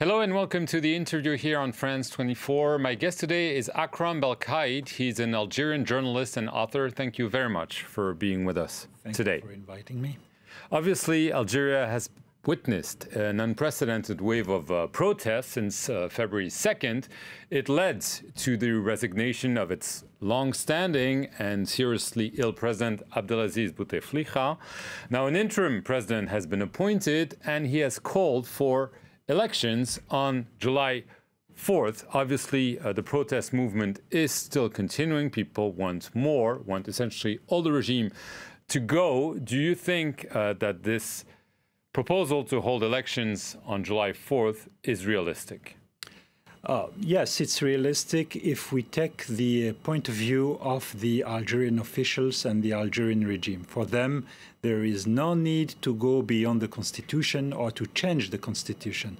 Hello and welcome to the interview here on France 24. My guest today is Akram Belkaïd. He's an Algerian journalist and author. Thank you very much for being with us today. Thank you for inviting me. Obviously, Algeria has witnessed an unprecedented wave of protests since February 2nd. It led to the resignation of its long-standing and seriously ill president, Abdelaziz Bouteflika. Now, an interim president has been appointed, and he has called for elections on July 4th. Obviously, the protest movement is still continuing. People want more, want essentially all the regime to go. Do you think that this proposal to hold elections on July 4th is realistic? Yes, it's realistic if we take the point of view of the Algerian officials and the Algerian regime. For them, there is no need to go beyond the constitution or to change the constitution.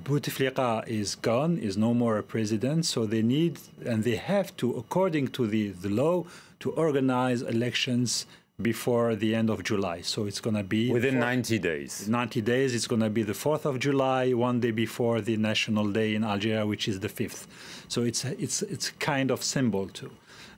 Bouteflika is gone, is no more a president, so they need and they have to, according to the law, to organize elections before the end of July. So it's going to be within 90 days. 90 days, it's going to be the 4th of July, one day before the National Day in Algeria, which is the 5th. So it's kind of symbol too.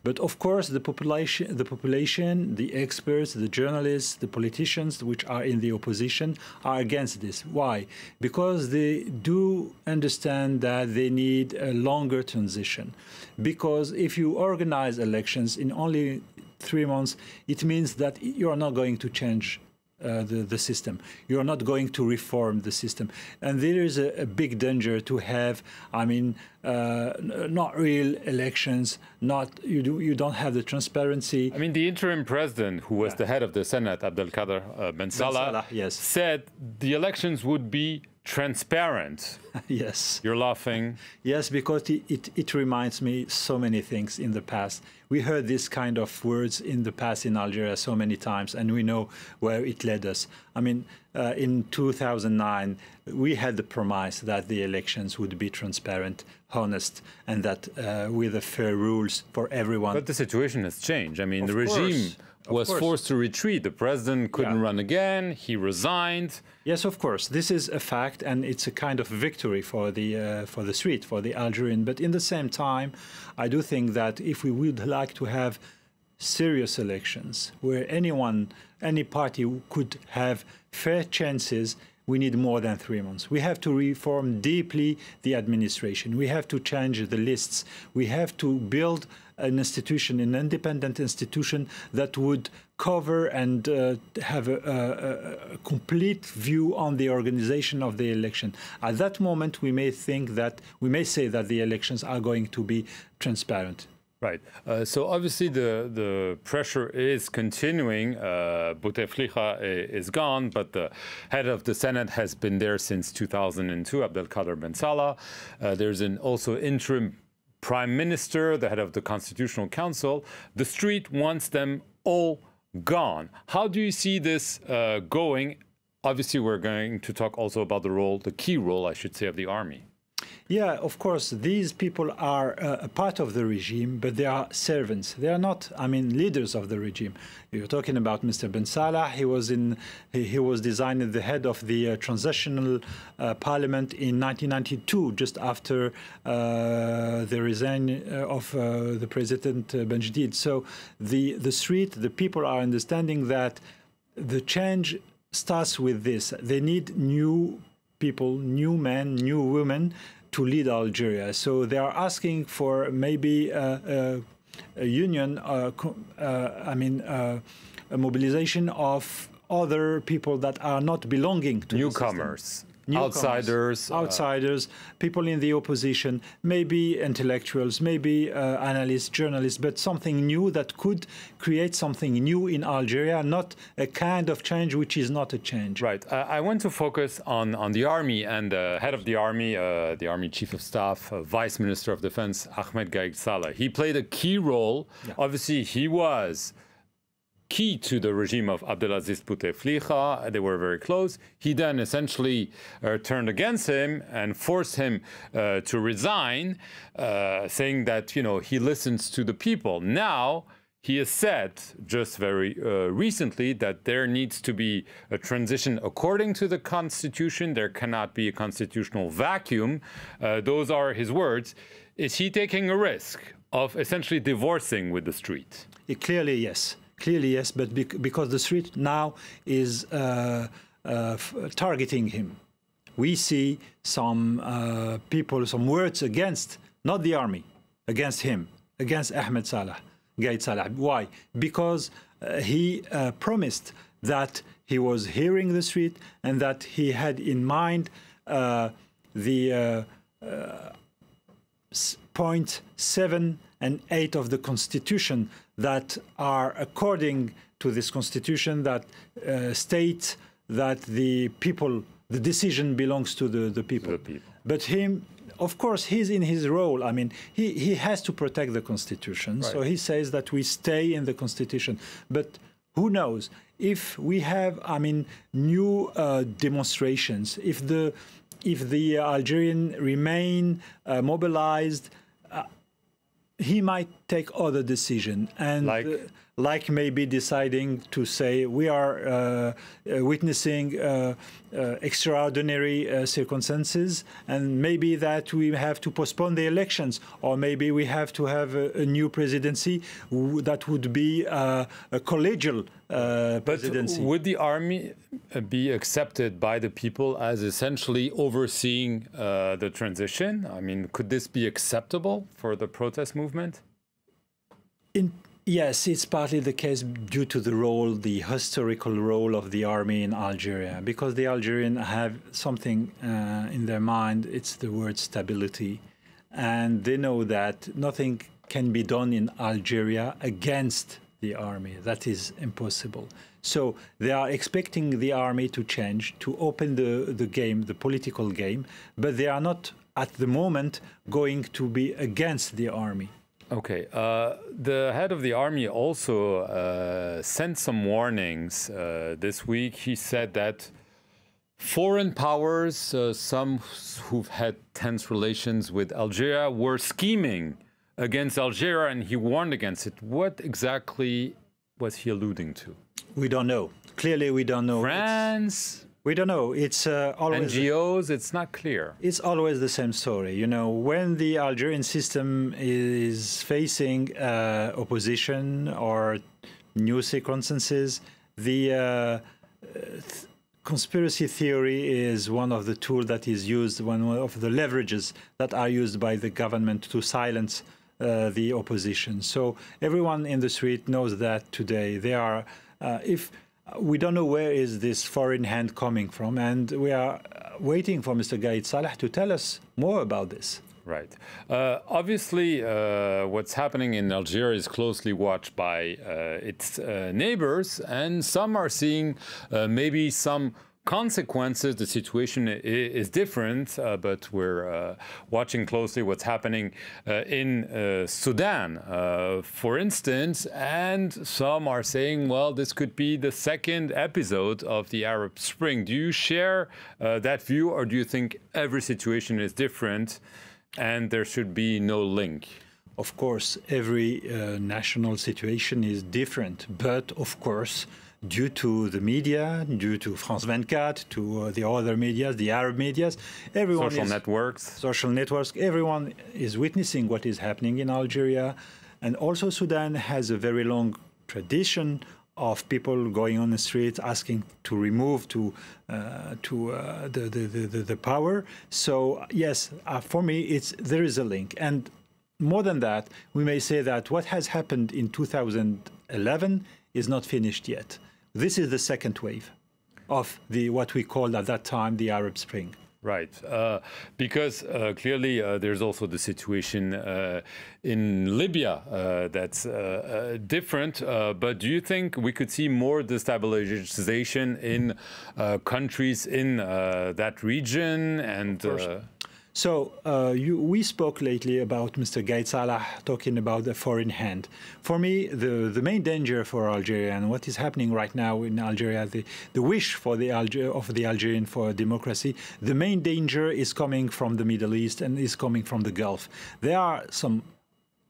But of course, the population, the experts, the journalists, the politicians which are in the opposition are against this. Why? Because they do understand that they need a longer transition. Because if you organize elections in only 3 months, it means that you are not going to change the system. You are not going to reform the system. And there is a big danger to have, not real elections, you don't have the transparency. I mean, the interim president, who was the head of the Senate, Abdelkader Ben Salah, yes, said the elections would be transparent. Yes. You're laughing. Yes, because it reminds me so many things in the past. We heard this kind of words in the past in Algeria so many times, and we know where it led us. I mean, in 2009, we had the promise that the elections would be transparent, honest, and that with the fair rules for everyone. But the situation has changed. I mean, the regime was forced to retreat. The president couldn't run again. He resigned. Yes, of course. This is a fact, and it's a kind of victory for the street, for the Algerian. But in the same time, I do think that if we would like to have serious elections where any party could have fair chances, we need more than 3 months. We have to reform deeply the administration. We have to change the lists. We have to build an institution, an independent institution that would cover and have a complete view on the organization of the election. At that moment, we may say that the elections are going to be transparent. Right. So obviously the pressure is continuing. Bouteflika is gone, but the head of the Senate has been there since 2002, Abdelkader Ben Salah. There's also interim prime minister, the head of the Constitutional Council. The street wants them all gone. How do you see this going? Obviously, we're going to talk also about the key role, I should say, of the army. Yeah, of course, these people are a part of the regime, but they are servants. They are not, leaders of the regime. You're talking about Mr. Ben Salah. He was designed the head of the transitional parliament in 1992, just after the resign of the President Benjdid. So the street, the people are understanding that the change starts with this. They need new people, new men, new women to lead Algeria. So they are asking for maybe a union, a mobilization of other people that are not belonging to newcomers. Outsiders, people in the opposition, maybe intellectuals, maybe analysts, journalists, but something new that could create something new in Algeria, not a kind of change which is not a change. Right. I want to focus on the army and head of the army chief of staff, vice minister of defense, Ahmed Saleh. He played a key role. Yeah. Obviously, he was key to the regime of Abdelaziz Bouteflika. They were very close. He then essentially turned against him and forced him to resign, saying that, he listens to the people. Now he has said just very recently that there needs to be a transition according to the constitution. There cannot be a constitutional vacuum. Those are his words. Is he taking a risk of essentially divorcing with the street? Clearly, yes. Clearly, yes, but because the street now is targeting him. We see some people, some words against, not the army, against him, against Ahmed Salah, Gaid Salah. Why? Because he promised that he was hearing the street and that he had in mind the points 7 and 8 of the Constitution that are according to this Constitution that state that the people, the decision belongs to the people. But him, of course, he's in his role. I mean, he has to protect the Constitution. Right. So he says that we stay in the Constitution. But who knows? If we have, I mean, new demonstrations, if the Algerian remain mobilized, he might take other decision, and like maybe deciding to say we are witnessing extraordinary circumstances, and maybe that we have to postpone the elections, or maybe we have to have a new presidency that would be a collegial presidency. But would the army be accepted by the people as essentially overseeing the transition? I mean, could this be acceptable for the protest movement? Yes, it's partly the case due to the role, the historical role of the army in Algeria, because the Algerians have something in their mind, it's the word stability. And they know that nothing can be done in Algeria against the army. That is impossible. So they are expecting the army to change, to open the game, the political game, but they are not at the moment going to be against the army. Okay. The head of the army also sent some warnings this week. He said that foreign powers, some who've had tense relations with Algeria, were scheming against Algeria, and he warned against it. What exactly was he alluding to? We don't know. Clearly, we don't know. France? We don't know. It's always NGOs. It's not clear. It's always the same story. You know, when the Algerian system is facing opposition or new circumstances, the conspiracy theory is one of the tools that is used, one of the leverages that are used by the government to silence the opposition. So everyone in the street knows that today. They are, if we don't know where is this foreign hand coming from, and we are waiting for Mr. Gaid Salah to tell us more about this. Right. Obviously, what's happening in Algeria is closely watched by its neighbors, and some are seeing maybe some consequences. The situation is different, but we're watching closely what's happening in Sudan, for instance, and some are saying, well, this could be the second episode of the Arab Spring. Do you share that view, or do you think every situation is different and there should be no link? Of course, every national situation is different, but of course, due to the media, due to France 24, to the other media, the Arab media, everyone social networks, everyone is witnessing what is happening in Algeria. And also Sudan has a very long tradition of people going on the streets asking to remove the power. So yes, for me, there is a link. And more than that, we may say that what has happened in 2011 is not finished yet. This is the second wave of what we called at that time the Arab Spring. Right, because clearly there's also the situation in Libya that's different. But do you think we could see more destabilization in countries in that region? And so we spoke lately about Mr. Gaid Salah talking about the foreign hand. For me, the main danger for Algeria and what is happening right now in Algeria, the wish for the Algerian for democracy, the main danger is coming from the Middle East and is coming from the Gulf. There are some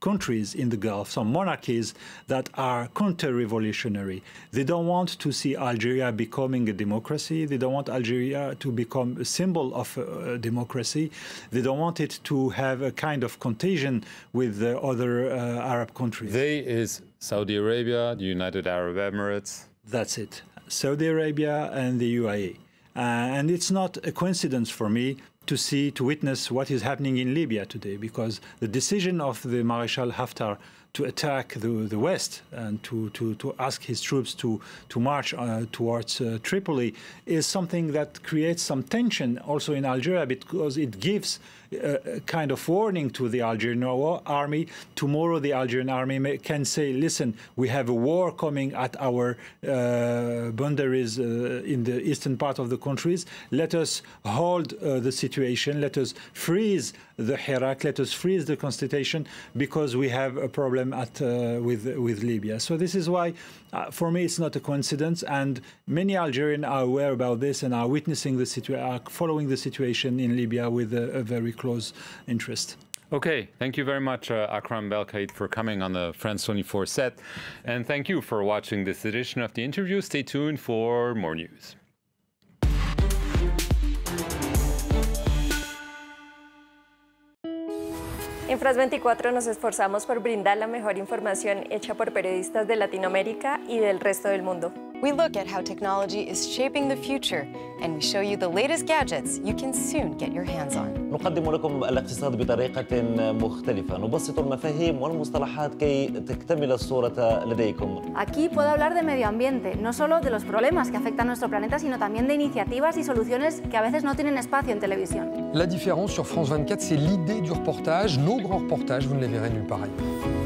countries in the Gulf, some monarchies that are counter-revolutionary. They don't want to see Algeria becoming a democracy. They don't want Algeria to become a symbol of democracy. They don't want it to have a kind of contagion with the other Arab countries. They is Saudi Arabia, the United Arab Emirates. That's it. Saudi Arabia and the UAE. And it's not a coincidence for me to witness what is happening in Libya today, because the decision of the Marshal Haftar to attack the West and to ask his troops to march towards Tripoli is something that creates some tension also in Algeria, because it gives a kind of warning to the Algerian army. Tomorrow the Algerian army can say, listen, we have a war coming at our boundaries in the eastern part of the countries. Let us hold the situation. Let us freeze the Hirak. Let us freeze the constitution, because we have a problem with Libya. So this is why, for me, it's not a coincidence. And many Algerians are aware about this and are witnessing the situation, are following the situation in Libya with a very close interest. Okay, thank you very much, Akram Belkaïd, for coming on the France 24 set. And thank you for watching this edition of The Interview. Stay tuned for more news. En France 24 nos esforzamos por brindar la mejor información hecha por periodistas de Latinoamérica y del resto del mundo. We look at how technology is shaping the future, and we show you the latest gadgets you can soon get your hands on. نقدم لكم الاقتصاد بطريقة مختلفة، نبسط المفاهيم والمصطلحات كي تكتمل الصورة لديكم. Aquí puedo hablar de medio ambiente, no solo de los problemas que afectan a nuestro planeta, sino también de iniciativas y soluciones que a veces no tienen espacio en televisión. La différence sur France 24, c'est l'idée du reportage. Nos grands reportages, vous ne les verrez nulle part ailleurs.